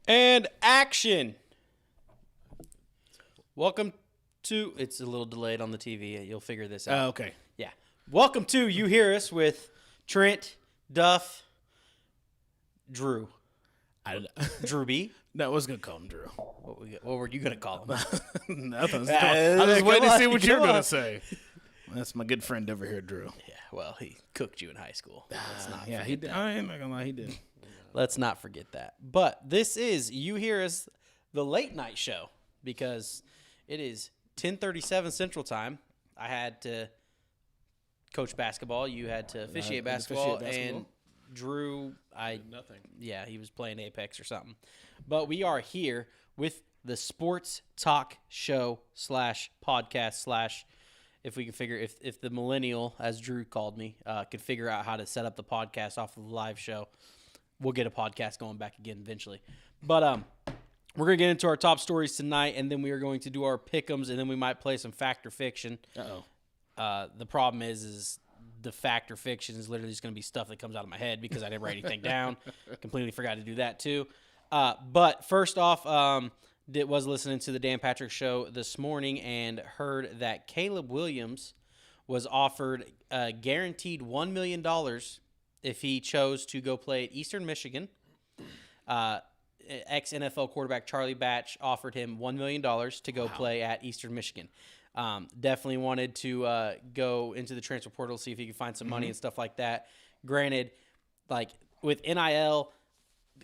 And action. Welcome to, it's a little delayed on the TV. You'll figure this out. Okay. Yeah. Welcome to You Hear Us with Trent, Duff, Drew. Drew B? No, I was going to call him Drew. What were you going to call him? Nothing. I was waiting to see what you're going to say. That's my good friend over here, Drew. Yeah, well, he cooked you in high school. Let's not Yeah, he did. I ain't not going to lie, he did. Let's not forget that. But this is You Hear Us, the late night show, because it is 10:37 Central Time. I had to coach basketball. You had to officiate basketball. And Drew, nothing. Yeah, he was playing Apex or something. But we are here with the sports talk show / podcast / if we can figure, if the millennial, as Drew called me, could figure out how to set up the podcast off of the live show, we'll get a podcast going back again eventually. But we're going to get into our top stories tonight, and then we are going to do our pick'ems, and then we might play some fact or fiction. The problem is the fact or fiction is literally just going to be stuff that comes out of my head because I didn't write anything down. Completely forgot to do that too. But first off, was listening to the Dan Patrick Show this morning and heard that Caleb Williams was offered a guaranteed $1 million if he chose to go play at Eastern Michigan. Ex-NFL quarterback Charlie Batch offered him $1 million to go play at Eastern Michigan. Definitely wanted to go into the transfer portal, see if he could find some money and stuff like that. Granted, like with NIL,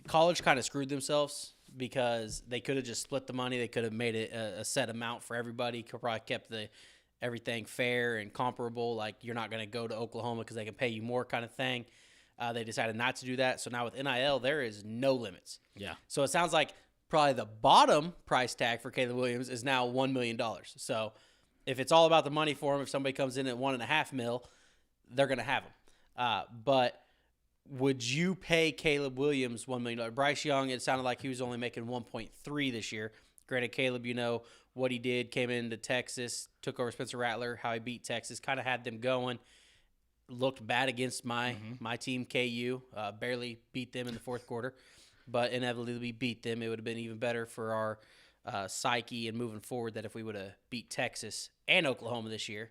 college kind of screwed themselves because they could have just split the money. They could have made it a set amount for everybody. Could probably kept everything fair and comparable. Like you're not going to go to Oklahoma because they can pay you more kind of thing. They decided not to do that. So now with NIL, there is no limits. Yeah. So it sounds like probably the bottom price tag for Caleb Williams is now $1 million. So if it's all about the money for him, if somebody comes in at $1.5 million, they're going to have him. But would you pay Caleb Williams $1 million? Bryce Young, it sounded like he was only making 1.3 this year. Granted, Caleb, you know what he did, came into Texas, took over Spencer Rattler, how he beat Texas, kind of had them going. Looked bad against my team, KU. Barely beat them in the fourth quarter, but inevitably we beat them. It would have been even better for our psyche and moving forward that if we would have beat Texas and Oklahoma this year.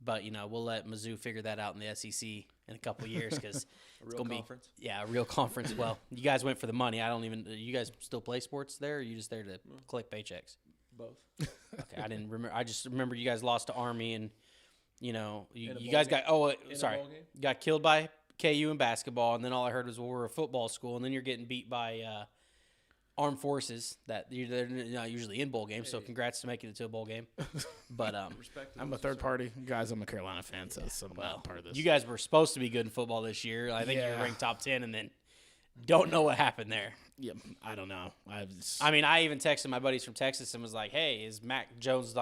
But, you know, we'll let Mizzou figure that out in the SEC in a couple of years because it's going to be – yeah, a real conference. Well, you guys went for the money. You guys still play sports there, or are you just there to collect paychecks? Both. Okay, I didn't remember. I just remember you guys lost to Army and – you know, you guys got got killed by KU in basketball, and then all I heard was, well, we're a football school, and then you're getting beat by armed forces that they're not usually in bowl games. So congrats to making it to a bowl game. But I'm a third party. Guys, I'm a Carolina fan, so I'm not part of this. You guys were supposed to be good in football this year. I think you were ranked top 10, and then don't know what happened there. Yeah, I don't know. I even texted my buddies from Texas and was like, hey, is Mac Jones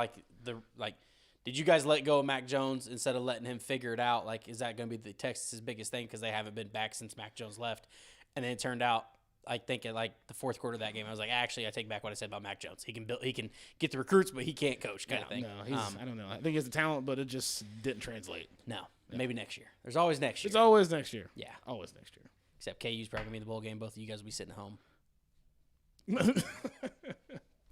did you guys let go of Mac Jones instead of letting him figure it out? Like, is that going to be the Texas' biggest thing because they haven't been back since Mac Jones left? And then it turned out, I think at like the fourth quarter of that game, I was like, actually, I take back what I said about Mac Jones. He can get the recruits, but he can't coach kind of thing. No, I don't know. I think he has the talent, but it just didn't translate. No, maybe next year. There's always next year. It's always next year. Yeah. Always next year. Except KU's probably going to be in the bowl game. Both of you guys will be sitting at home.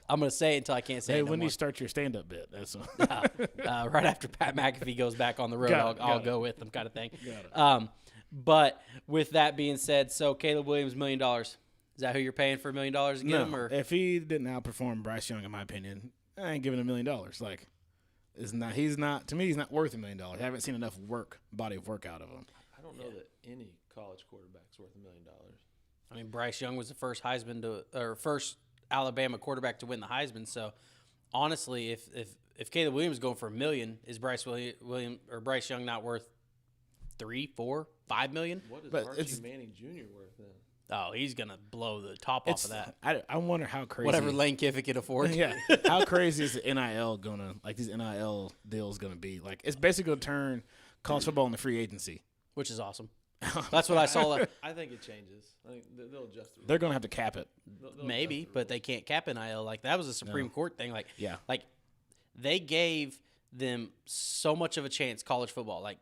I'm going to say it until I can't say it no when more. you start your stand-up bit. That's right after Pat McAfee goes back on the road, I'll go with them kind of thing. Got it. But with that being said, so Caleb Williams, $1 million. Is that who you're paying for $1 million to get him? Or? If he didn't outperform Bryce Young, in my opinion, I ain't giving $1 million. Like, he's not worth $1 million. I haven't seen enough body of work out of him. I don't know that any college quarterback's worth $1 million. I mean, Bryce Young was the first first Alabama quarterback to win the Heisman. So honestly, if Caleb Williams is going for $1 million, is Bryce Young not worth $3, $4, $5 million? What is But Archie Manning Jr. worth then? Oh, he's gonna blow the top off of that. I wonder how crazy. Whatever Lane Kiffin can afford. Yeah. How crazy is the NIL these NIL deals gonna be? Like, it's basically gonna turn college football into free agency. Which is awesome. That's what I saw. I think it changes. I think they'll adjust it. They're gonna have to cap it. They'll Maybe, adjust the but they can't cap NIL. Like, that was a Supreme Court thing. Like, Yeah. like they gave them so much of a chance, college football. Like,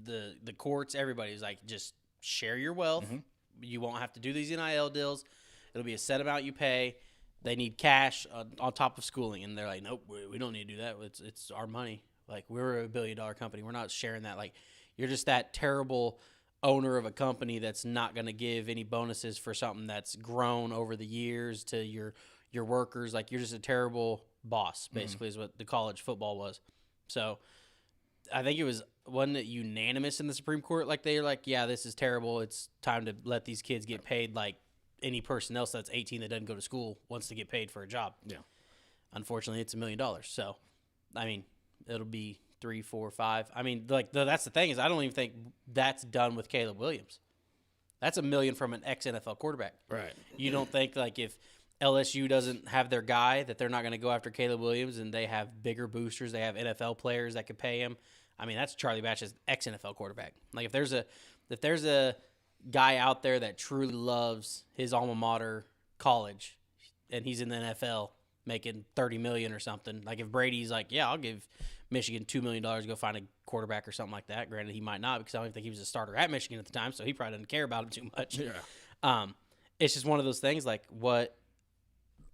the courts, everybody's like, just share your wealth. Mm-hmm. You won't have to do these NIL deals. It'll be a set amount you pay. They need cash on top of schooling, and they're like, nope, we don't need to do that. It's our money. Like, we're a $1 billion company. We're not sharing that. Like, you're just that terrible owner of a company that's not going to give any bonuses for something that's grown over the years to your workers. Like, you're just a terrible boss, basically, is what the college football was. So I think wasn't it unanimous in the Supreme Court? Like, they're like, yeah, this is terrible. It's time to let these kids get paid like any person else that's 18 that doesn't go to school wants to get paid for a job. Yeah. Unfortunately, it's $1 million. So, I mean, it'll be 3, 4, 5. I mean, like, that's the thing is I don't even think that's done with Caleb Williams. That's $1 million from an ex-NFL quarterback. Right. You don't think, like, if LSU doesn't have their guy, that they're not going to go after Caleb Williams, and they have bigger boosters, they have NFL players that could pay him. I mean, that's Charlie Batch's ex-NFL quarterback. Like, if there's a guy out there that truly loves his alma mater, college, and he's in the NFL making $30 million or something, like if Brady's like, yeah, I'll give Michigan $2 million to go find a quarterback or something like that. Granted, he might not, because I don't even think he was a starter at Michigan at the time, so he probably didn't care about him too much. Yeah. It's just one of those things. Like,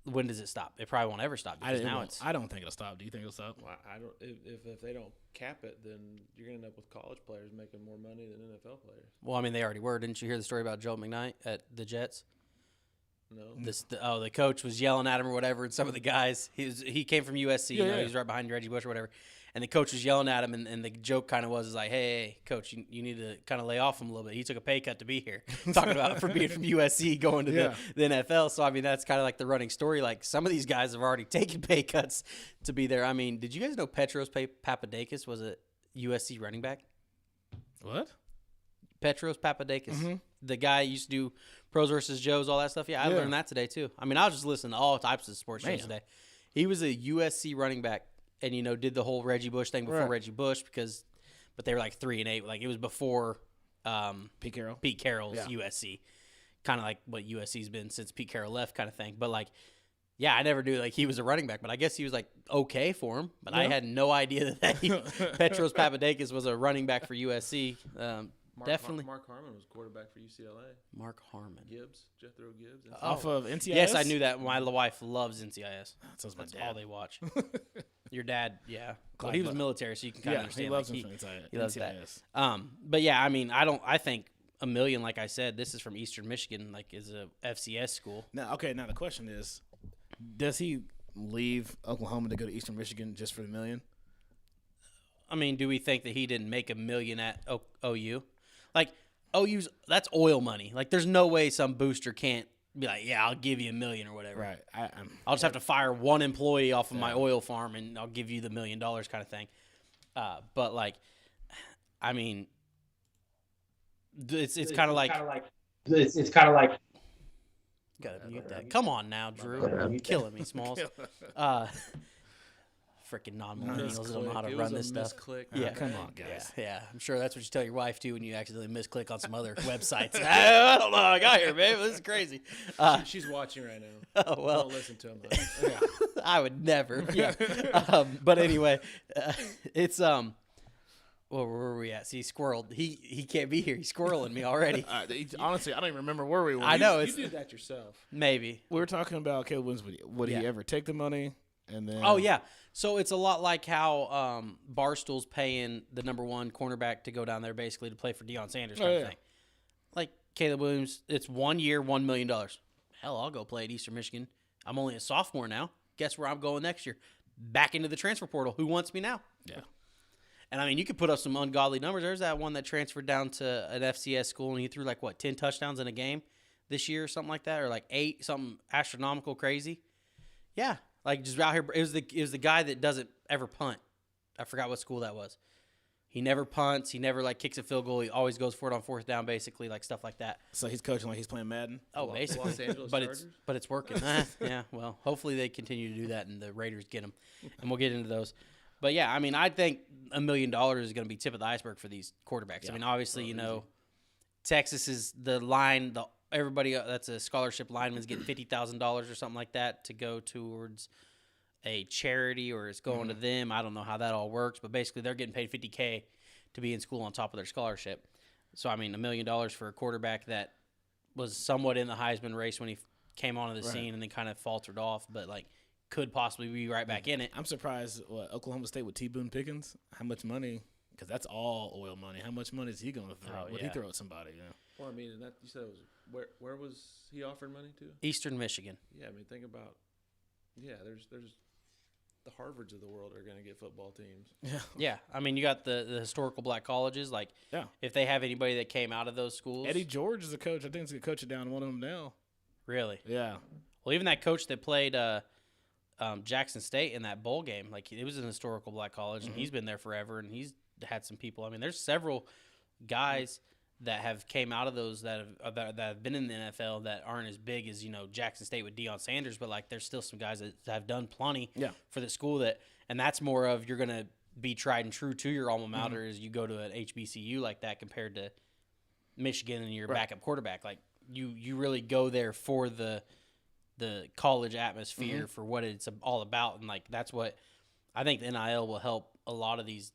when does it stop? It probably won't ever stop, because I don't think it'll stop. Do you think it'll stop? Well, I don't. If they don't cap it, then you're gonna end up with college players making more money than NFL players. Well, I mean, they already were. Didn't you hear the story about Joe McKnight at the Jets? No. The coach was yelling at him or whatever, and some of the guys, he came from USC, Yeah. he was right behind Reggie Bush or whatever, and the coach was yelling at him, and the joke kind of was like, hey, coach, you need to kind of lay off him a little bit. He took a pay cut to be here, talking about from being from USC going to the NFL. So, I mean, that's kind of like the running story. Like, some of these guys have already taken pay cuts to be there. I mean, did you guys know Petros Papadakis was a USC running back? What? Petros Papadakis, the guy used to do Pros versus Joes, all that stuff. Yeah, I learned that today too. I mean, I was just listening to all types of sports shows today. He was a USC running back, and did the whole Reggie Bush thing before Reggie Bush but they were like 3-8. Like, it was before Pete Carroll's USC, kind of like what USC's been since Pete Carroll left, kind of thing. But like, yeah, I never knew like he was a running back, but I guess he was like okay for him. But I had no idea that Petros Papadakis was a running back for USC. Definitely. Mark Harmon was quarterback for UCLA. Mark Harmon. Jethro Gibbs. Off of NCIS? Yes, I knew that. My wife loves NCIS. That's That's all they watch. Your dad, yeah. Well, he was military, so you can kind of understand. He loves like, him from NCIS. He loves that. But yeah, I mean, I think $1 million, like I said, this is from Eastern Michigan, like is a FCS school. Now the question is, does he leave Oklahoma to go to Eastern Michigan just for the $1 million? I mean, do we think that he didn't make $1 million at OU? Like, OU's, that's oil money. Like, there's no way some booster can't be like, yeah, I'll give you $1 million or whatever. Right. I'll just have to fire one employee off of my oil farm, and I'll give you the $1 million kind of thing. But like, I mean, it's kind of like it's kind of like. Gotta mute that. Come on now, Drew. You're killing me, Smalls. Freaking non-millennials don't know how to run this stuff. Yeah, come on, guys. Yeah, I'm sure that's what you tell your wife too when you accidentally misclick on some other websites. I don't know how I got here, babe. This is crazy. She's watching right now. Oh well, don't listen to him. I would never. Yeah. But anyway, it's Well, where were we at? See, squirreled. He can't be here. He's squirreling me already. Honestly, I don't even remember where we were. I know. You did that yourself. Maybe. We were talking about Caleb Williams. Would he ever take the money? And then Oh, yeah. So it's a lot like how Barstool's paying the number one cornerback to go down there basically to play for Deion Sanders kind of thing. Like Caleb Williams, it's 1 year, $1 million. Hell, I'll go play at Eastern Michigan. I'm only a sophomore now. Guess where I'm going next year? Back into the transfer portal. Who wants me now? Yeah. And, I mean, you could put up some ungodly numbers. There's that one that transferred down to an FCS school, and he threw, 10 touchdowns in a game? this year or something like that, or like 8, something astronomical crazy. Yeah, like just out here. It was the guy that doesn't ever punt. I forgot what school that was. He never punts. He never like kicks a field goal. He always goes for it on 4th down, basically, like stuff like that. So he's coaching like he's playing Madden. Oh, basically, Los Angeles but Chargers? it's working. Yeah, well, hopefully they continue to do that and the Raiders get them, and we'll get into those. But yeah, I mean, I think $1 million is going to be tip of the iceberg for these quarterbacks. I mean, obviously, Texas is the line. Everybody that's a scholarship lineman's getting $50,000 or something like that to go towards a charity, or it's going to them. I don't know how that all works, but basically they're getting paid $50K to be in school on top of their scholarship. So I mean, $1 million for a quarterback that was somewhat in the Heisman race when he came onto the scene and then kind of faltered off, but like could possibly be right back in it. I'm surprised Oklahoma State with T. Boone Pickens, how much money, because that's all oil money. How much money is he going to throw? Would he throw at somebody? Well, I mean, and that you said it was where was he offering money to? Eastern Michigan. Yeah, I mean, think about there's the Harvards of the world are going to get football teams. Yeah. I mean, you got the historical black colleges. Like, if they have anybody that came out of those schools. Eddie George is the coach. I think he's going to coach it down one of them now. Really? Yeah. Well, even that coach that played Jackson State in that bowl game, like it was an historical black college, and he's been there forever, and he's had some people. I mean, there's several guys that have came out of those that have been in the NFL that aren't as big as Jackson State with Deion Sanders, but like there's still some guys that have done plenty for the school and that's more of you're gonna be tried and true to your alma mater as you go to an HBCU like that compared to Michigan and your backup quarterback. Like you really go there for the college atmosphere for what it's all about, and like that's what I think the NIL will help a lot of these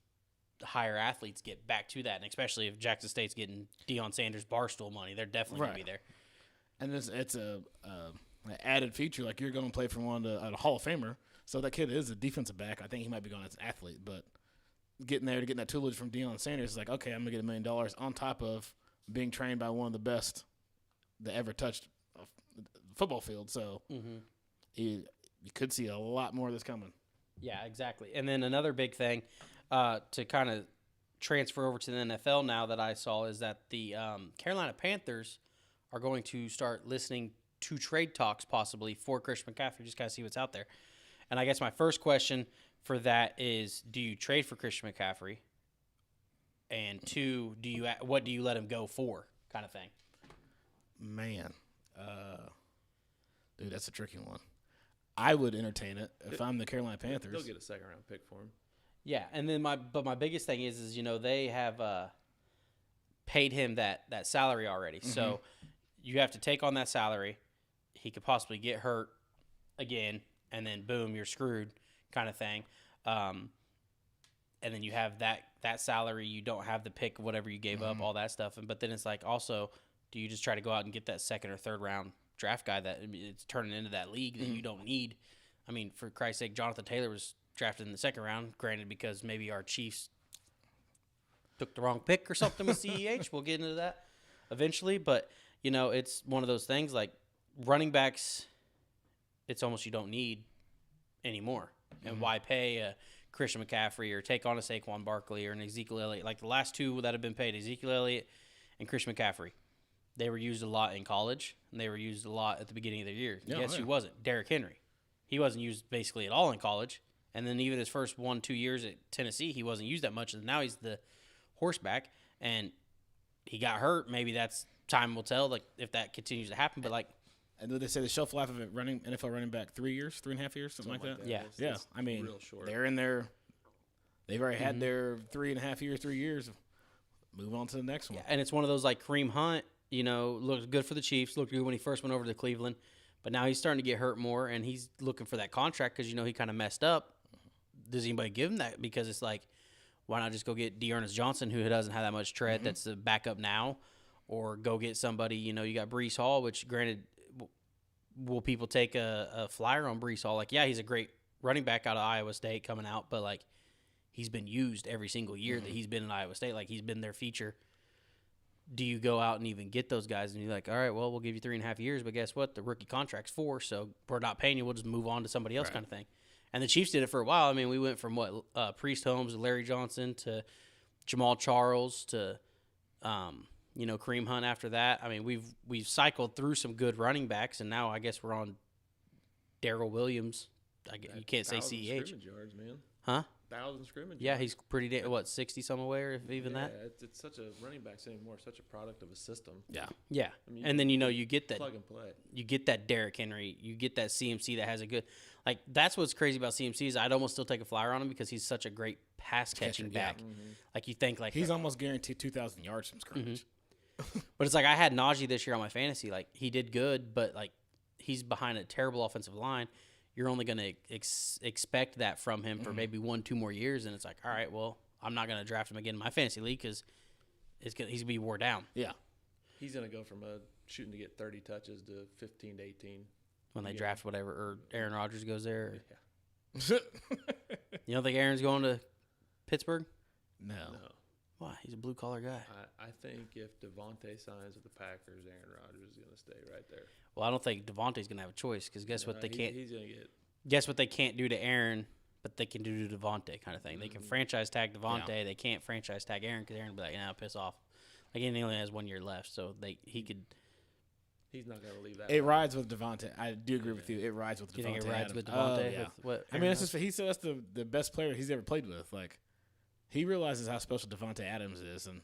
higher athletes get back to that, and especially if Jackson State's getting Deion Sanders Barstool money, they're definitely going to be there. And it's an added feature, like you're going to play for a Hall of Famer, so that kid is a defensive back. I think he might be going as an athlete, but getting that tutelage from Deion Sanders is like, okay, I'm going to get $1 million on top of being trained by one of the best that ever touched a football field. So you could see a lot more of this coming. Yeah, exactly. And then another big thing to kind of transfer over to the NFL now that I saw is that the Carolina Panthers are going to start listening to trade talks possibly for Christian McCaffrey, just kind of see what's out there. And I guess my first question for that is, do you trade for Christian McCaffrey? And 2, what do you let him go for, kind of thing? Man, dude, that's a tricky one. I would entertain it if I'm the Carolina Panthers. They'll get a second-round pick for him. Yeah, and then my biggest thing is they have paid him that salary already. So you have to take on that salary. He could possibly get hurt again, and then boom, you're screwed, kind of thing. And then you have that salary. You don't have the pick, whatever you gave up, all that stuff. But then it's like, also, do you just try to go out and get that second or third round draft guy that it's turning into that league that you don't need? I mean, for Christ's sake, Jonathan Taylor was drafted in the second round, granted because maybe our Chiefs took the wrong pick or something with CEH. We'll get into that eventually. But, it's one of those things like running backs, it's almost you don't need anymore. And why pay a Christian McCaffrey or take on a Saquon Barkley or an Ezekiel Elliott? Like the last two that have been paid, Ezekiel Elliott and Christian McCaffrey. They were used a lot in college, and they were used a lot at the beginning of the year. Guess who wasn't? Derrick Henry. He wasn't used basically at all in college. And then even his first 1-2 years at Tennessee, he wasn't used that much. And now he's the horseback, and he got hurt. Maybe that's time will tell, like if that continues to happen. But like, and they say the shelf life of a NFL running back 3 years, 3.5 years, something like that. Yeah, It's I mean, real short. they're in there. They've already had their 3.5 years, 3 years. Move on to the next one. Yeah, and it's one of those like Kareem Hunt. Looked good for the Chiefs. Looked good when he first went over to Cleveland, but now he's starting to get hurt more, and he's looking for that contract because he kind of messed up. Does anybody give him that? Because it's like, why not just go get Dearness Johnson, who doesn't have that much tread, that's the backup now, or go get somebody. You got Breece Hall, which granted, will people take a flyer on Breece Hall? Like, yeah, he's a great running back out of Iowa State coming out, but like, he's been used every single year that he's been in Iowa State. Like, he's been their feature. Do you go out and even get those guys and you're like, all right, well, we'll give you 3.5 years, but guess what? The rookie contract's 4, so we're not paying you. We'll just move on to somebody else, kind of thing. And the Chiefs did it for a while. I mean, we went from Priest Holmes, Larry Johnson to Jamal Charles to, Kareem Hunt after that. I mean, we've cycled through some good running backs, and now I guess we're on Darrell Williams. You can't say 1,000 CEH. scrimmage yards, man. Huh? 1,000 scrimmage Yeah, yards. he's pretty, 60-some away, or if even that? Yeah, it's such a running back's anymore, such a product of a system. Yeah. Yeah. I mean, And then, you get that. Plug and play. You get that Derrick Henry. You get that CMC that has a good – like, that's what's crazy about CMC is I'd almost still take a flyer on him because he's such a great pass-catching Catcher, yeah. back. Like, you think, like – He's almost guaranteed 2,000 yards from scrimmage. But it's like I had Najee this year on my fantasy. Like, he did good, but, like, he's behind a terrible offensive line. You're only going to expect that from him for maybe 1-2 more years, and it's like, all right, well, I'm not going to draft him again in my fantasy league because he's going to be wore down. Yeah. He's going to go from shooting to get 30 touches to 15 to 18. When they draft whatever, or Aaron Rodgers goes there. Yeah. You don't think Aaron's going to Pittsburgh? No. Why? He's a blue-collar guy. I think if Devontae signs with the Packers, Aaron Rodgers is going to stay right there. Well, I don't think Devontae's going to have a choice because guess what they can't. He's going to get. Guess what they can't do to Aaron, but they can do to Devontae kind of thing. They can franchise tag Devontae. Yeah. They can't franchise tag Aaron because Aaron will be like, "Nah, piss off." Like he only has 1 year left, so he could. He's not going to leave that. It rides with Devontae. I do agree with you. It rides with Devontae. You think it rides Adams. with Devontae? Yeah. With what I mean, it's just he said that's the best player he's ever played with. Like he realizes how special Devontae Adams is, and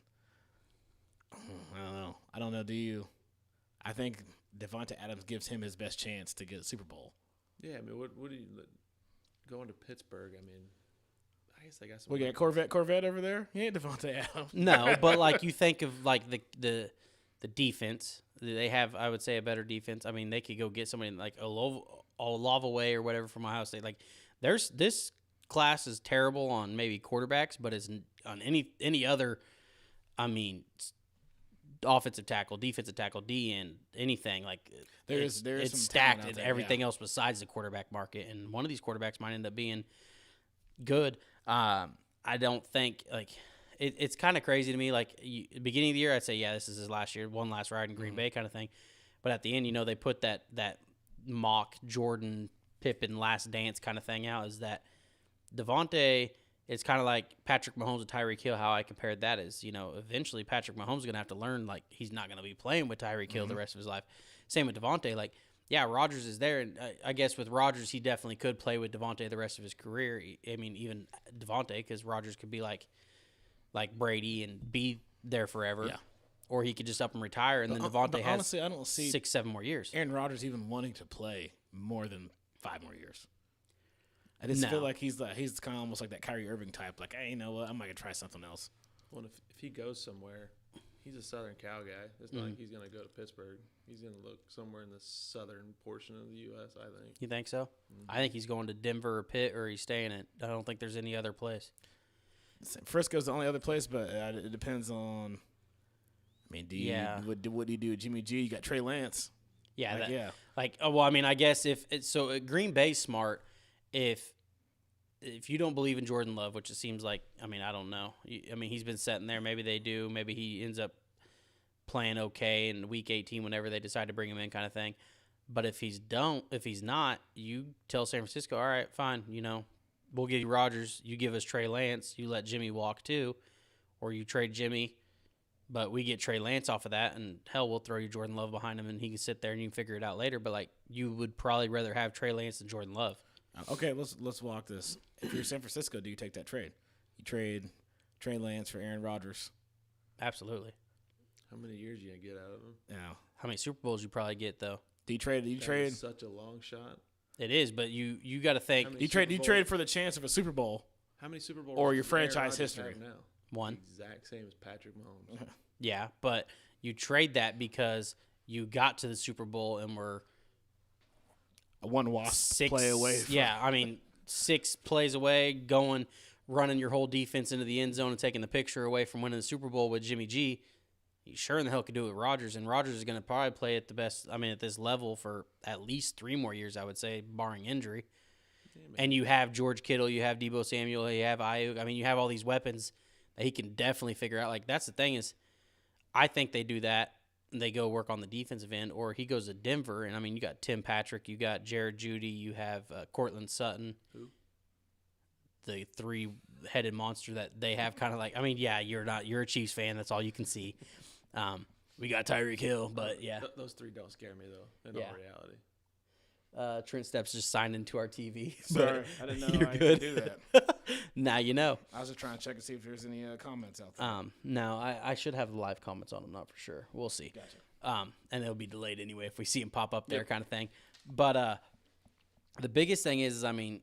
I don't know. I don't know. Do you? I think Devontae Adams gives him his best chance to get a Super Bowl. Yeah, I mean, what do you going to Pittsburgh? I mean, I guess they got some. We got Corvette over there. He ain't Devontae Adams. No, but like you think of like the defense. They have, I would say, a better defense. I mean, they could go get somebody like Olave or whatever from Ohio State. Like, this class is terrible on maybe quarterbacks, but it's on any other. I mean, offensive tackle, defensive tackle, D end, anything like there is it's some stacked in there, everything else besides the quarterback market, and one of these quarterbacks might end up being good. I don't think like. It's kind of crazy to me. Like, beginning of the year, I'd say, yeah, this is his last year, one last ride in Green Bay kind of thing. But at the end, they put that mock Jordan Pippen last dance kind of thing out. Is that Devontae is kind of like Patrick Mahomes and Tyreek Hill. How I compared that is, eventually Patrick Mahomes is going to have to learn, like, he's not going to be playing with Tyreek Hill the rest of his life. Same with Devontae. Like, yeah, Rodgers is there. And I guess with Rodgers, he definitely could play with Devontae the rest of his career. I mean, even Devontae, because Rodgers could be like Brady and be there forever. Yeah. Or he could just up and retire, and then Devontae has honestly, I don't see 6-7 more years. Aaron Rodgers even wanting to play more than 5 more years. I just feel like he's kind of almost like that Kyrie Irving type. Like, hey, you know what? I'm going to try something else. Well, if he goes somewhere, he's a Southern Cal guy. It's not like he's going to go to Pittsburgh. He's going to look somewhere in the southern portion of the U.S., I think. You think so? I think he's going to Denver or Pitt, or he's staying at. I don't think there's any other place. Frisco's the only other place, but it depends on. I mean, what do you do with Jimmy G? You got Trey Lance. Yeah, well, I mean, I guess if it's so, Green Bay's smart. If you don't believe in Jordan Love, which it seems like, I mean, I don't know. I mean, he's been sitting there. Maybe they do. Maybe he ends up playing okay in week 18 whenever they decide to bring him in, kind of thing. But if he's not, you tell San Francisco, all right, fine, we'll give you Rodgers. You give us Trey Lance. You let Jimmy walk too, or you trade Jimmy, but we get Trey Lance off of that, and hell, we'll throw you Jordan Love behind him, and he can sit there and you can figure it out later. But like, you would probably rather have Trey Lance than Jordan Love. Okay, let's walk this. If you're San Francisco, do you take that trade? You trade Trey Lance for Aaron Rodgers. Absolutely. How many years you gonna get out of him? Yeah. How many Super Bowls you probably get though? Do you trade? Such a long shot. It is, but you got to think. You trade for the chance of a Super Bowl. How many Super Bowls? Or your does franchise Aaron Rodgers history. have now? One. The exact same as Patrick Mahomes. Yeah, but you trade that because you got to the Super Bowl and were a one play away. Yeah, I mean, 6 plays away, running your whole defense into the end zone and taking the picture away from winning the Super Bowl with Jimmy G. You sure in the hell could do it with Rodgers, and Rodgers is going to probably play at the best. I mean, at this level for at least 3 more years, I would say, barring injury. And you have George Kittle, you have Deebo Samuel, you have Ayuk. I mean, you have all these weapons that he can definitely figure out. Like, that's the thing is, I think they do that and they go work on the defensive end, or he goes to Denver. And I mean, you got Tim Patrick, you got Jared Judy, you have Cortland Sutton. Who? The 3-headed monster that they have, kind of like. I mean, yeah, you're a Chiefs fan. That's all you can see. We got Tyreek Hill, but yeah. Those three don't scare me though. In Yeah. all reality. Trent Steps just signed into our TV. Sorry, I didn't know You're I good. could do that. Now you know. I was just trying to check and see if there's any comments out there. No, I should have live comments on him, not for sure. We'll see. Gotcha. And they'll be delayed anyway if we see him pop up there, kind of thing. But the biggest thing is, I mean,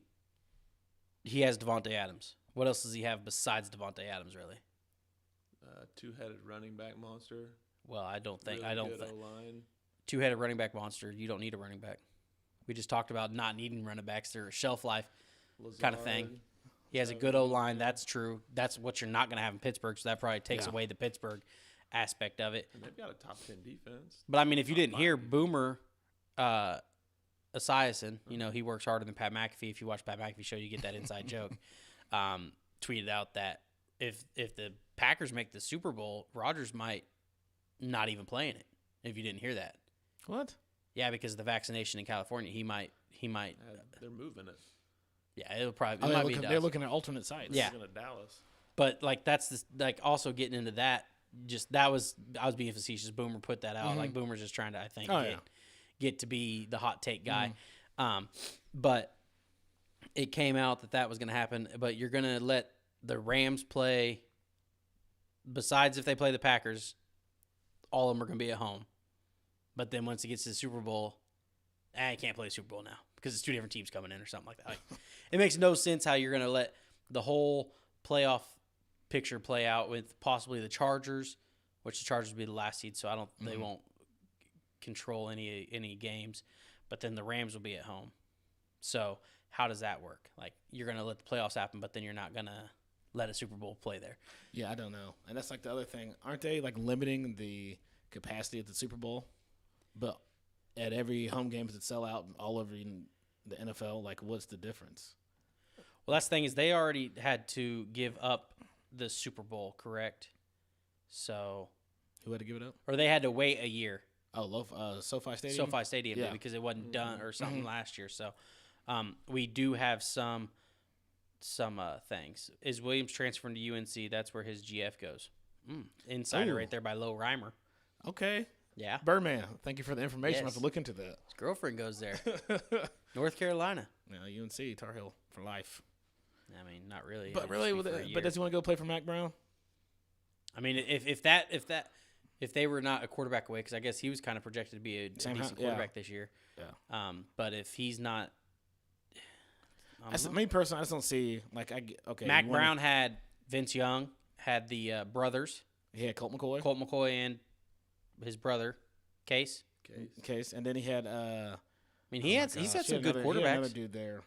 he has Devontae Adams. What else does he have besides Devontae Adams, really? Two-headed running back monster. Well, I don't think. Really good O-line. Two-headed running back monster. You don't need a running back. We just talked about not needing running backs. They're a shelf life kind of thing. He has a good O-line. That's true. That's what you're not going to have in Pittsburgh, so that probably takes away the Pittsburgh aspect of it. And they've got a top 10 defense. But, I mean, if you didn't hear, Boomer Esiason, you know, he works harder than Pat McAfee. If you watch Pat McAfee show, you get that inside joke. Tweeted out that if the Packers make the Super Bowl, Rodgers might not even play in it, if you didn't hear that. What? Yeah, because of the vaccination in California, he might. They're moving it. Yeah, it'll probably. It might be they're looking at alternate sites. Yeah. They're going to Dallas. But like also getting into that. I was being facetious. Boomer put that out. Like Boomer's just trying to, I think, get to be the hot take guy. But it came out that was going to happen. But you're going to let the Rams play. Besides, if they play the Packers, all of them are going to be at home. But then once it gets to the Super Bowl, I can't play the Super Bowl now because it's two different teams coming in or something like that. Like, it makes no sense how you're going to let the whole playoff picture play out with possibly the Chargers, which the Chargers will be the last seed, so they won't control any games. But then the Rams will be at home. So how does that work? Like, you're going to let the playoffs happen, but then you're not going to let a Super Bowl play there. Yeah, I don't know. And that's like the other thing. Aren't they like limiting the capacity at the Super Bowl? But at every home games that sell out all over the NFL, like, what's the difference? Well, that's the thing is they already had to give up the Super Bowl, correct? So Who had to give it up? Or they had to wait a year. Oh, SoFi Stadium? SoFi Stadium did because it wasn't done or something last year. So we do have some things. Is Williams transferring to UNC? That's where his GF goes. Insider right there by Low Reimer. Okay. Yeah. Birdman, thank you for the information. Yes. I have to look into that. His girlfriend goes there. North Carolina. Yeah, UNC, Tar Heel for life. I mean, not really. But really, but does he want to go play for Mac Brown? I mean, if they were not a quarterback away, because I guess he was kind of projected to be a decent quarterback this year. Yeah. But if he's not, Me personally, I just don't see Mac Brown had Vince Young, had the brothers. He had Colt McCoy and his brother, Case, and then he had. He's had some good quarterbacks. He had another dude there.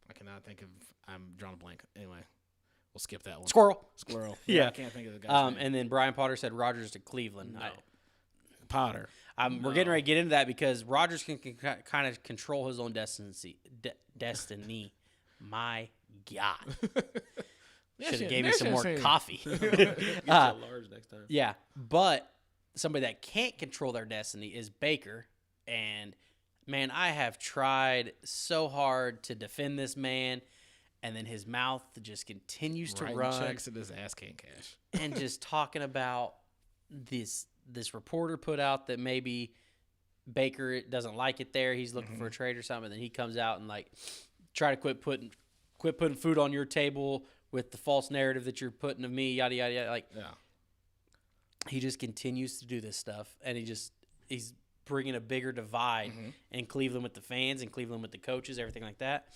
I cannot think of. I'm drawing a blank. Anyway, we'll skip that one. Squirrel. Yeah, I can't think of the guy's name. And then Brian Potter said Rodgers to Cleveland. No. Potter. We're getting ready to get into that because Rodgers can kind of control his own destiny. My God. Should have gave me some more coffee. Get you a large next time. Yeah, but somebody that can't control their destiny is Baker. And, man, I have tried so hard to defend this man, and then his mouth just continues to run. Checks and his ass can't cash. And just talking about this reporter put out that maybe Baker doesn't like it there. He's looking for a trade or something. And then he comes out and, like, try to quit putting food on your table with the false narrative that you're putting of me, yada, yada, yada. Like, he just continues to do this stuff, and he's bringing a bigger divide in Cleveland with the fans and Cleveland with the coaches, everything like that.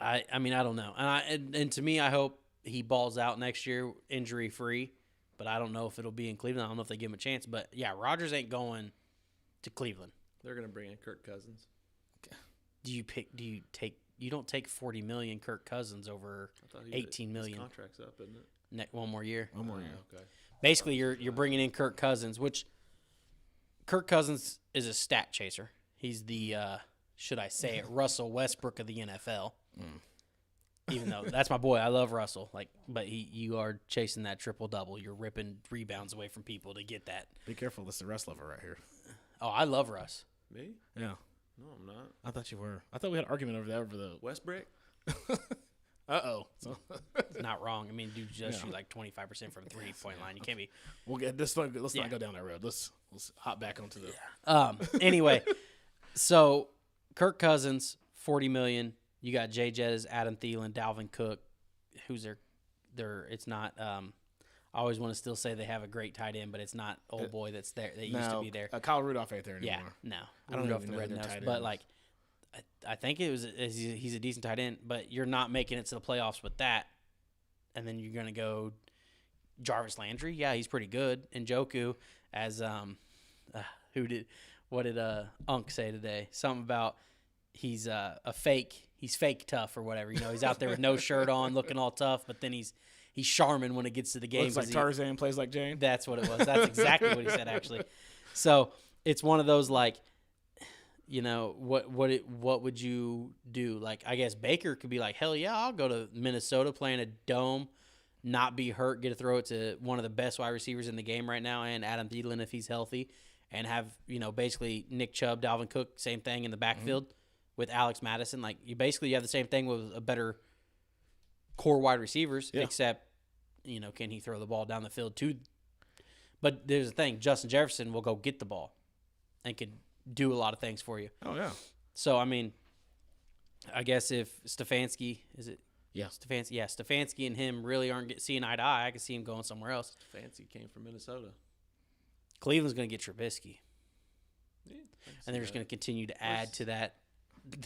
I mean, I don't know. And to me, I hope he balls out next year injury-free, but I don't know if it'll be in Cleveland. I don't know if they give him a chance. But, yeah, Rodgers ain't going to Cleveland. They're going to bring in Kirk Cousins. You don't take $40 million Kirk Cousins over $18 million. His contract's up, isn't it? One more year. Okay. Basically, you're bringing in Kirk Cousins, which Kirk Cousins is a stat chaser. He's the should I say it, Russell Westbrook of the NFL. Even though that's my boy, I love Russell. But you are chasing that triple double. You're ripping rebounds away from people to get that. Be careful, this is the Russ lover right here. Oh, I love Russ. Me? Yeah. No, I'm not. I thought you were. I thought we had an argument over that over the Westbrook? So It's not wrong. I mean, dude just shoot like 25% from 3-point line. You can't be. we'll get this. Let's not go down that road. Let's hop back onto the. Anyway, so Kirk Cousins, $40 million. You got Jay Jettis, Adam Thielen, Dalvin Cook. Who's their? It's not. I always want to still say they have a great tight end, but it's not old boy that's there. That used to be there. Kyle Rudolph ain't there anymore. Yeah, no. I don't Rudolph even the know red their nose, tight but ends. like, I think he's a decent tight end, but you're not making it to the playoffs with that. And then you're gonna go Jarvis Landry. Yeah, he's pretty good. And Njoku, as what did Unk say today? Something about he's a fake. He's fake tough or whatever. You know, he's out there with no shirt on, looking all tough, but then he's Charmin when it gets to the game. Looks like Tarzan, plays like Jane. That's what it was. That's exactly what he said, actually. So it's one of those, like, you know, what would you do? Like, I guess Baker could be like, hell yeah, I'll go to Minnesota, play in a dome, not be hurt, get to throw it to one of the best wide receivers in the game right now, and Adam Thielen if he's healthy, and have, you know, basically Nick Chubb, Dalvin Cook, same thing in the backfield with Alex Madison. Like, you have the same thing with a better core wide receivers, except, you know, can he throw the ball down the field too? But there's the thing, Justin Jefferson will go get the ball and could do a lot of things for you. Oh, yeah. So, I mean, I guess if Stefanski, is it? Yeah. Stefanski and him really aren't seeing eye to eye. I can see him going somewhere else. Fancy came from Minnesota. Cleveland's going to get Trubisky. Yeah, And they're just going to continue to add to that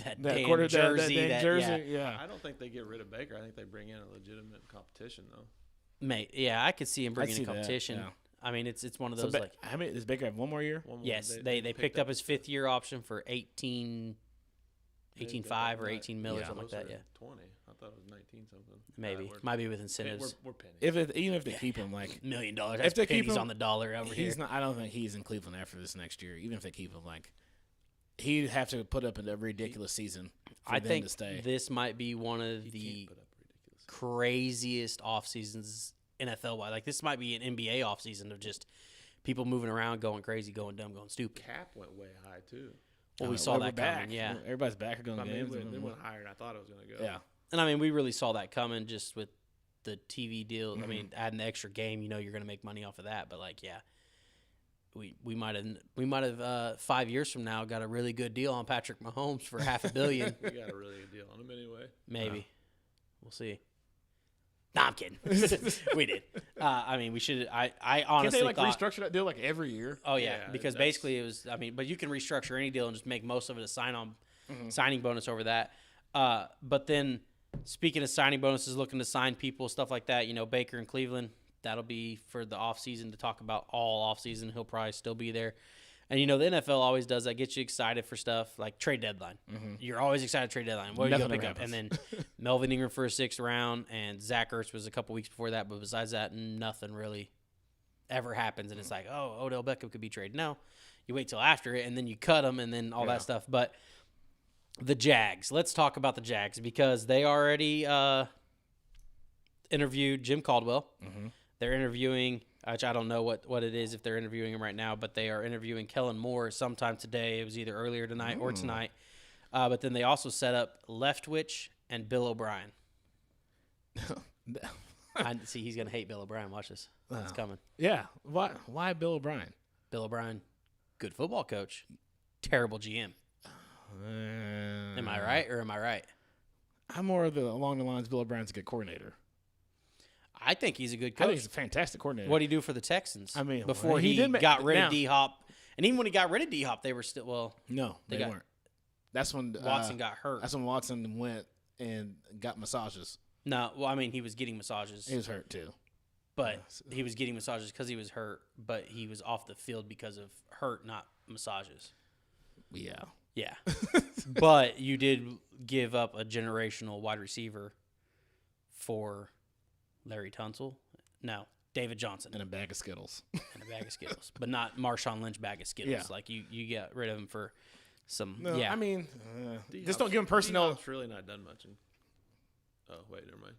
That damn jersey. that jersey, yeah. I don't think they get rid of Baker. I think they bring in a legitimate competition, though. Yeah, I could see him bringing see in that, competition. yeah. I mean, it's one of those, like, how many does Baker have? One more year? One more. yes, they picked up his 5th-year option for 18.5 or 18 mil or something like that. Yeah, 20. I thought it was 19 something. Maybe might be with incentives. We're pennies. Even if they keep him, like $1 million. That's if they keep pennies him on the dollar over here. he's not. I don't think he's in Cleveland after this next year. Even if they keep him, like he'd have to put up a ridiculous season for I them think to stay. this might be one of the Put up ridiculous. craziest off seasons NFL wide. Like, this might be an NBA off season of just people moving around, going crazy, going dumb, going stupid. Cap went way high too. Well, we saw we're that back. coming, yeah. Everybody's back going I mean, games. it went higher than I thought it was going to go. Yeah. And I mean, we really saw that coming just with the TV deal. Mm-hmm. I mean, adding the extra game, you know, you're going to make money off of that. But, like, yeah, we might have 5 years from now got a really good deal on Patrick Mahomes for $500 million. We got a really good deal on him anyway. Maybe. We'll see. No, I'm kidding. We did. I mean, we should. I honestly Can't they thought. restructure that deal like every year? Oh yeah, Yeah, because that's- basically it was. I mean, but you can restructure any deal and just make most of it a signing bonus over that. But then, speaking of signing bonuses, looking to sign people, stuff like that. You know, Baker in Cleveland. That'll be for the offseason to talk about all offseason. He'll probably still be there. And, you know, the NFL always does that, gets you excited for stuff like trade deadline. You're always excited trade deadline. What are you going to Nothing pick up? And then Melvin Ingram for a 6th round, and Zach Ertz was a couple weeks before that. But besides that, nothing really ever happens. And it's like, oh, Odell Beckham could be traded. No, you wait till after it, and then you cut him, and then all that stuff. But the Jags. Let's talk about the Jags because they already interviewed Jim Caldwell. They're interviewing, which I don't know what it is if they're interviewing him right now, but they are interviewing Kellen Moore sometime today. It was either earlier tonight or tonight. But then they also set up Leftwich and Bill O'Brien. I see he's going to hate Bill O'Brien. Watch this. It's coming. Yeah. Why Bill O'Brien? Bill O'Brien, good football coach, terrible GM. Am I right or am I right? I'm more along the lines Bill O'Brien's a good coordinator. I think he's a good I coach. think he's a fantastic coordinator. What did he do for the Texans? I mean, before well, he did got rid now- of D-Hop. And even when he got rid of D-Hop, they were still, No, they got- weren't. That's when Watson got hurt. That's when Watson went and got massages. No, well, I mean, he was getting massages. He was hurt too. But he was getting massages because he was hurt, but he was off the field because of hurt, not massages. Yeah. Yeah. But you did give up a generational wide receiver for Larry Tunsil. No, David Johnson. And a bag of Skittles. And a bag of Skittles. But not Marshawn Lynch bag of Skittles. Yeah. Like, you got rid of him for some, No, yeah. I mean, D-Hop's- just don't give him personnel. D-Hop's really not done much. Oh, wait, never mind.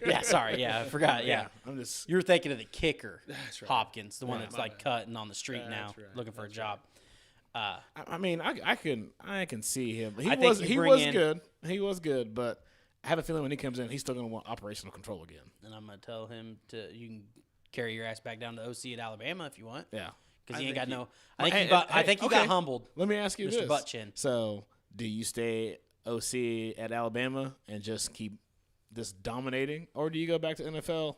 yeah, sorry. Yeah, I forgot. Yeah. I'm just. You were thinking of the kicker, That's right. Hopkins, the one Yeah, that's my like bad. cutting on the street now, That's right. looking for a That's job. I mean, I can see him. He I think was you he bring was in- good. He was good, but I have a feeling when he comes in, he's still going to want operational control again. And I'm gonna tell him you can carry your ass back down to OC at Alabama if you want. Yeah. Because I he ain't think got he- no. I think he got okay. humbled. Let me ask you Mr. this. Butt Chin. So, do you stay OC at Alabama and just keep this dominating, or do you go back to NFL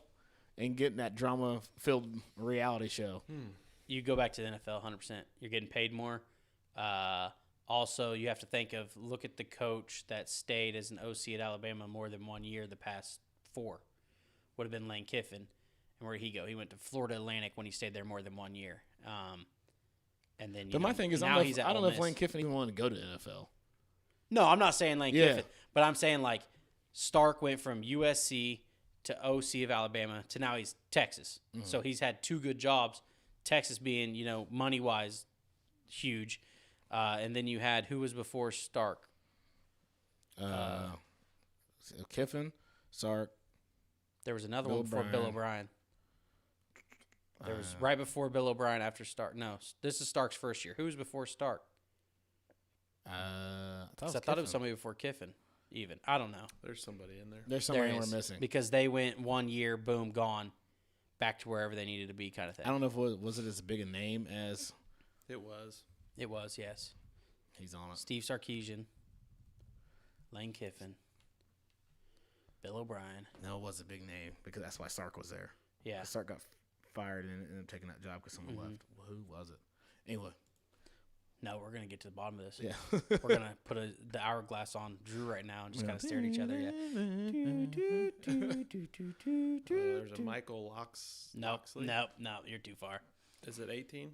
and get in that drama-filled reality show? You go back to the NFL 100%. You're getting paid more. Also, you have to look at the coach that stayed as an OC at Alabama more than 1 year the past 4. Would have been Lane Kiffin. And where did he go? He went to Florida Atlantic when he stayed there more than 1 year. And then, But my thing is, I don't know if Lane Kiffin even wanted to go to the NFL. No, I'm not saying Lane Yeah. Kiffin. But I'm saying, like, Stark went from USC to OC of Alabama to now he's Texas. So he's had 2 good jobs. Texas being, money-wise huge. And then you had, who was before Stark? Kiffin, Sark. There was another Bill one before Bill O'Brien. There was right before Bill O'Brien after Stark. No, this is Stark's first year. Who was before Stark? I 'Cause I thought it was somebody before Kiffin, even. I don't know. There's somebody in there. There's There somebody we're is, missing. because they went 1 year, boom, gone, back to wherever they needed to be, kind of thing. I don't know if was it as big a name as It was. It was, yes. he's on it. Steve Sarkisian, Lane Kiffin, Bill O'Brien. No, it was a big name because that's why Sark was there. Yeah. Sark got fired and ended up taking that job because someone left. Well, who was it? Anyway, No, we're going to get to the bottom of this. yeah. We're going to put the hourglass on Drew right now and just kind of stare at each other. Yeah. There's a Michael Nope, Loxley. nope, no, you're too far. Is it 18?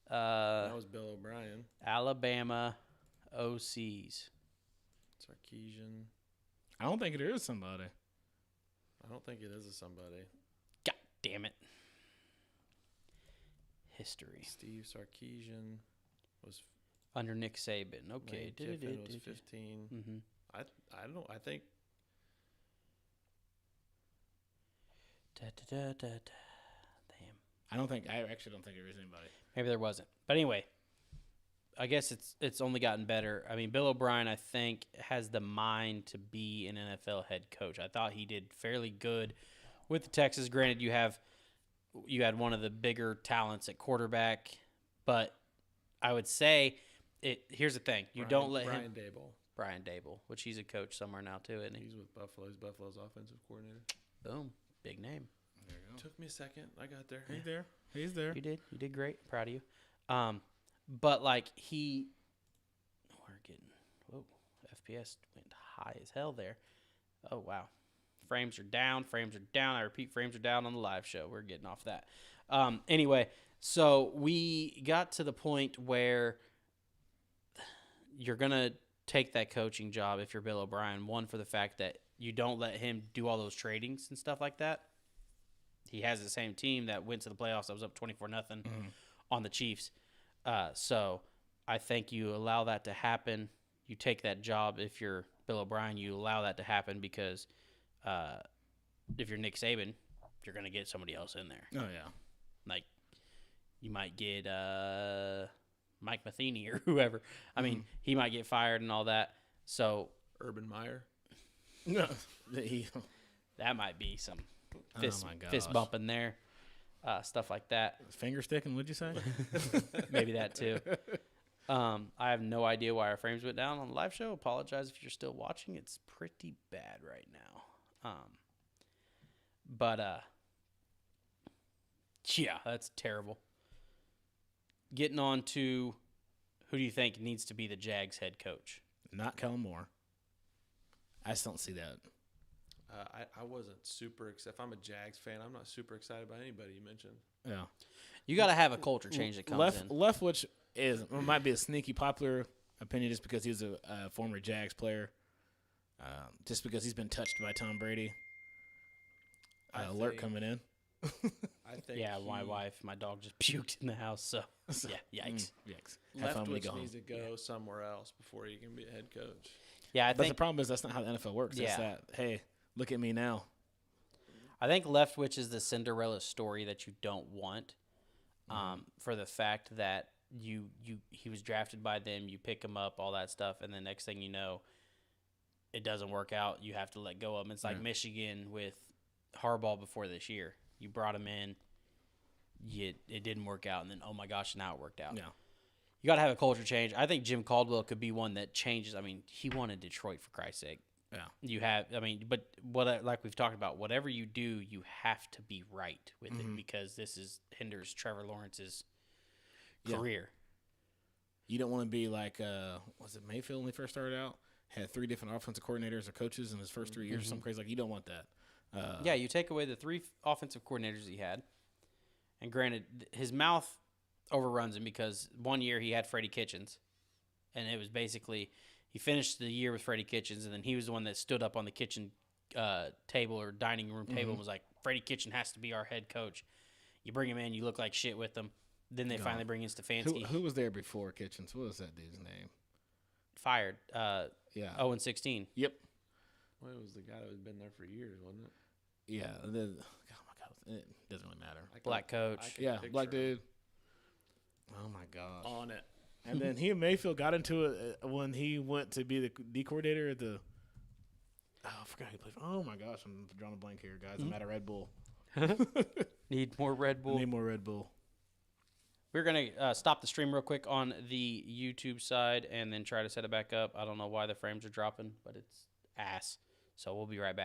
That was Bill O'Brien. Alabama OCs. Sarkisian. I don't think it is somebody. I don't think it is a somebody. God damn it. History. Steve Sarkisian was Under Nick Saban. Okay. Lane Kiffin was 15. Mm-hmm. I don't. I think Damn. I actually don't think there is anybody. Maybe there wasn't. But anyway, I guess it's only gotten better. I mean, Bill O'Brien, I think, has the mind to be an NFL head coach. I thought he did fairly good with the Texas. Granted, you had one of the bigger talents at quarterback, but I would say here's the thing: don't let Brian him. Brian Dable, which he's a coach somewhere now too, isn't he? He's with Buffalo. He's Buffalo's offensive coordinator. Boom, big name. There you go. Took me a second. I got there. He's there. He's there. You did great. Proud of you. But like we're getting FPS went high as hell there. Oh wow, frames are down. I repeat, frames are down on the live show. We're getting off that. Anyway, so we got to the point where you're gonna take that coaching job if you're Bill O'Brien. One, for the fact that you don't let him do all those tradings and stuff like that. He has the same team that went to the playoffs. That was up 24-0 on the Chiefs. So I think you allow that to happen. You take that job if you're Bill O'Brien. You allow that to happen because if you're Nick Saban, you're going to get somebody else in there. Oh yeah. Like you might get Mike Matheny or whoever. I mean, he might get fired and all that. So Urban Meyer. No. that might be some my gosh. fist bumping there. Stuff like that. Finger sticking, would you say? Maybe that too. I have no idea why our frames went down on the live show. Apologize if you're still watching. It's pretty bad right now. Yeah, that's terrible. Getting on to who do you think needs to be the Jags head coach? Not Kellen Moore. I just don't see that. I wasn't super excited. If I'm a Jags fan, I'm not super excited about anybody you mentioned. Yeah. You got to have a culture change that comes in. Leftwich might be a sneaky popular opinion just because he's a former Jags player. Just because he's been touched by Tom Brady. Alert coming in. I think Yeah, my wife, my dog just puked in the house. So, yeah, yikes. Yikes. Have fun when you Leftwich go home. needs to go somewhere else before he can be a head coach. Yeah, But the problem is that's not how the NFL works. It's Yeah. that, hey, look at me now. I think Leftwich is the Cinderella story that you don't want, for the fact that he was drafted by them, you pick him up, all that stuff, and the next thing you know, it doesn't work out, you have to let go of them. It's like Michigan with Harbaugh before this year. You brought him in, it didn't work out, and then, oh, my gosh, now it worked out. Yeah. You got to have a culture change. I think Jim Caldwell could be one that changes. I mean, he won in Detroit, for Christ's sake. Yeah. You have, but like we've talked about, whatever you do, you have to be right with it because this hinders Trevor Lawrence's career. You don't want to be like, was it Mayfield when he first started out? Had 3 different offensive coordinators or coaches in his first 3 years or something crazy. Like, you don't want that. You take away the 3 offensive coordinators he had, and granted, his mouth overruns him because one year he had Freddie Kitchens, and it was basically he finished the year with Freddie Kitchens, and then he was the one that stood up on the kitchen table or dining room table and was like, Freddie Kitchen has to be our head coach. You bring him in, you look like shit with him. Then they finally bring in Stefanski. Who was there before Kitchens? What was that dude's name? Fired. 0-16. Yep. Well, it was the guy that had been there for years, wasn't it? Yeah. Oh my God, it doesn't really matter. Black coach. Yeah, black dude. Oh my gosh. On it. And then he and Mayfield got into it when he went to be the D coordinator at the. Oh, I forgot who played. Oh my gosh, I'm drawing a blank here, guys. I'm at a Red Bull. Need more Red Bull. Need more Red Bull. We're going to stop the stream real quick on the YouTube side and then try to set it back up. I don't know why the frames are dropping, but it's ass. So we'll be right back.